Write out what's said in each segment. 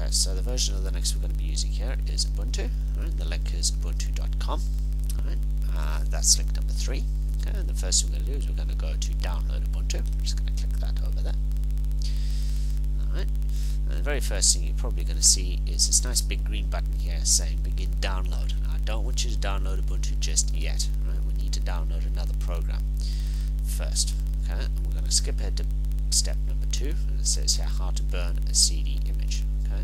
Okay, so the version of Linux we're going to be using here is Ubuntu. Right, the link is ubuntu.com. Right, that's link number 3. Okay, and the first thing we're going to do is we're going to go to download Ubuntu. I'm just going to click that over there. Alright, and the very first thing you're probably going to see is this nice big green button here saying begin download. Now, I don't want you to download Ubuntu just yet. Right, we need to download another program first. Okay, and we're going to skip ahead to step number 2, and it says here how to burn a CD image. Okay,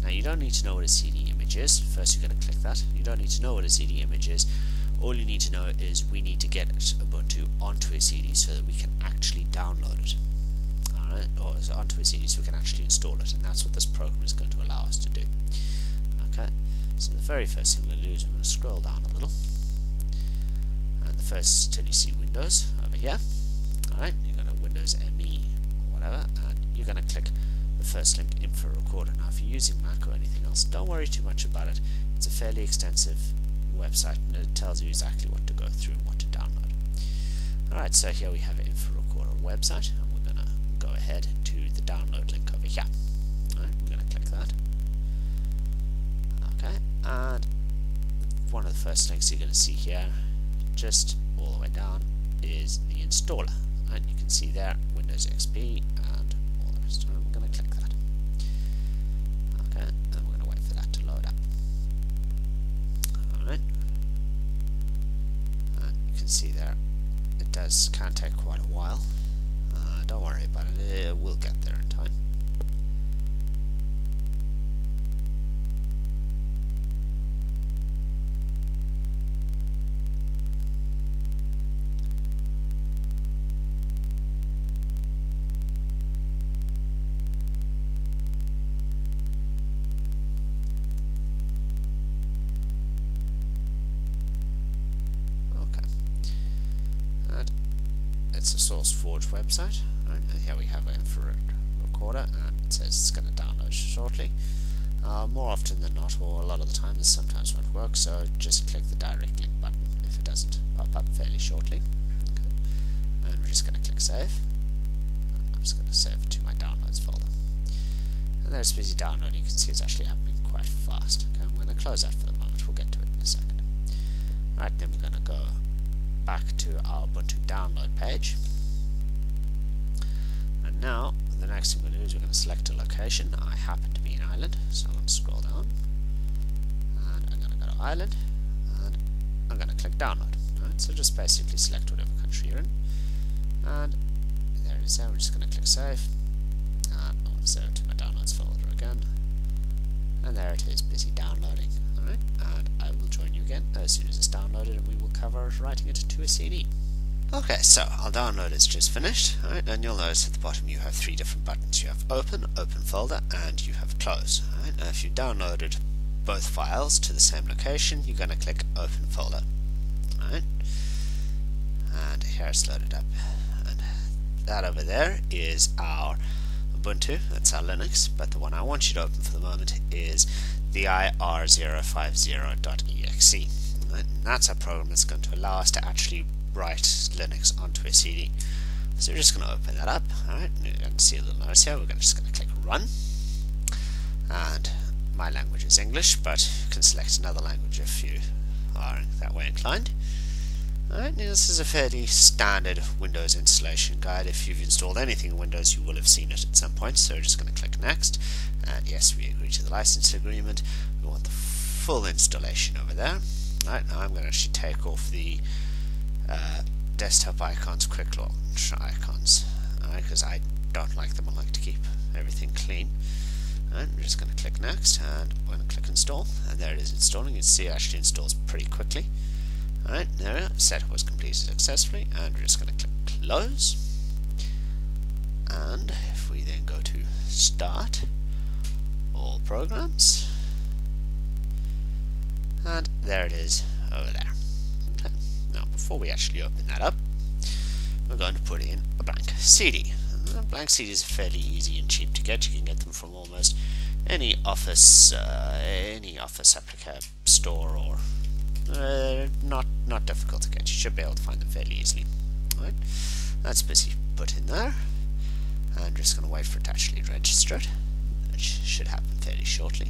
now you don't need to know what a CD image is. First you're going to click that. You don't need to know what a CD image is. All you need to know is we need to get Ubuntu onto a CD so that we can actually download it. Alright, or onto a CD so we can actually install it, and that's what this program is going to allow us to do. Okay, so the very first thing we're going to do is we're going to scroll down a little, and the first till you see Windows over here. Alright, you're going to Windows ME or whatever, and you're going to click the first link, Info Recorder. Now if you're using Mac or anything else, don't worry too much about it. It's a fairly extensive website and it tells you exactly what to go through and what to download. Alright, so here we have an Info Recorder website, and we're going to go ahead to the download link over here. Alright, we're going to click that. Okay, and one of the first links you're going to see here, just all the way down, is the installer. And you can see there Windows XP and all the rest. And we're going to click that. Okay, and we're going to wait for that to load up. Alright, and you can see there it can take quite a while. Don't worry about it, we'll get there in time. It's a SourceForge website. Right, and here we have an infrared recorder, and it says it's going to download shortly. More often than not, or a lot of the time, this sometimes won't work, so just click the direct link button if it doesn't pop up fairly shortly. Okay. And we're just going to click save. And I'm just going to save it to my downloads folder. And there it's busy downloading. You can see it's actually happening quite fast. Okay, I'm going to close that for the moment. We'll get to it in a second. Right, then we're going to go back to our Ubuntu download page, and now the next thing we're going to do is we're going to select a location. I happen to be in Ireland, so I'm going to scroll down and I'm going to go to Ireland and I'm going to click download. Right, so just basically select whatever country you're in, and there it is there. We're just going to click save, and I'm going to save it to my downloads folder again, and there it is, busy downloading. Alright, and I will join you again as soon as it's downloaded, and we will cover writing it to a CD. Okay, so our download is just finished. Alright, and you'll notice at the bottom you have 3 different buttons. You have open, open folder, and you have close. Alright, now if you downloaded both files to the same location, you're going to click open folder. Alright, and here it's loaded up. And that over there is our Ubuntu, that's our Linux, but the one I want you to open for the moment is the ir050.exe. And that's a program that's going to allow us to actually write Linux onto a CD. So we're just going to open that up. Alright, and you can see a little notice here. We're just going to click run. And my language is English, but you can select another language if you are that way inclined. Alright, now this is a fairly standard Windows installation guide. If you've installed anything in Windows, you will have seen it at some point. So we're just going to click next. And yes, we agree to the license agreement. We want the full installation over there. Alright, now I'm going to actually take off the desktop icons, quick launch icons, because I don't like them. I like to keep everything clean. Alright, we're just going to click next, and we're going to click install, and there it is installing. You can see it actually installs pretty quickly. Alright, there we go. Setup was completed successfully, and we're just going to click close. And if we then go to start, all programs, and there it is over there. Okay. Now before we actually open that up, we're going to put in a blank CD. Blank CDs are fairly easy and cheap to get. You can get them from almost any office application store, or not difficult to get. You should be able to find them fairly easily. Right, that's busy put in there, and just going to wait for it to actually register it. It should should happen fairly shortly.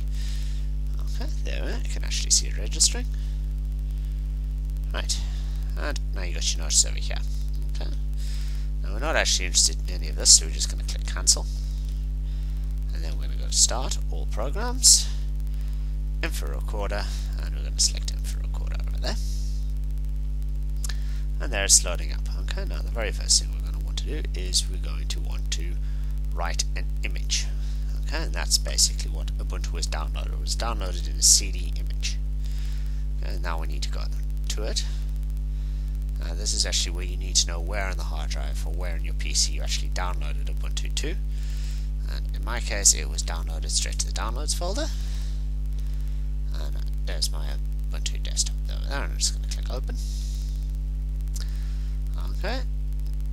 Okay, there we are. You can actually see it registering. Right, and now you got your notice over here. Okay, now we're not actually interested in any of this, so we're just going to click cancel, and then we're going to go to start, all programs, info recorder, and we're going to select info recorder over there. And there it's loading up. Okay, now the very first thing we're going to want to do is we're going to want to write an image. Okay, and that's basically what Ubuntu was downloaded. It was downloaded in a CD image. Okay, now we need to go to it. This is actually where you need to know where on the hard drive or where in your PC you actually downloaded Ubuntu to. And in my case, it was downloaded straight to the downloads folder. And there's my Ubuntu desktop over there. I'm just going to click open. Okay,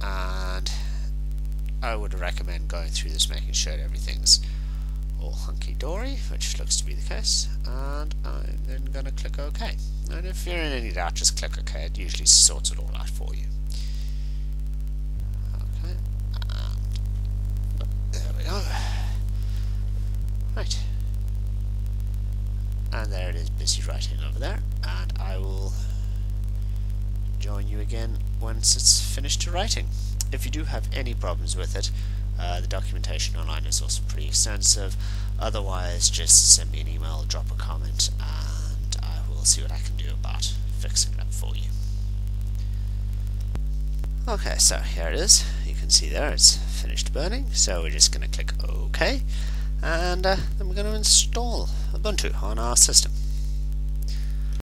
and I would recommend going through this, making sure that everything's all hunky-dory, which looks to be the case, and I'm then going to click OK. And if you're in any doubt, just click OK. It usually sorts it all out for you. Okay, there we go. Right, and there it is, busy writing over there, and I will join you again once it's finished writing. If you do have any problems with it, the documentation online is also pretty extensive. Otherwise, just send me an email, drop a comment, and I will see what I can do about fixing it up for you. Okay, so here it is. You can see there it's finished burning, so we're just going to click OK, and then we're going to install Ubuntu on our system.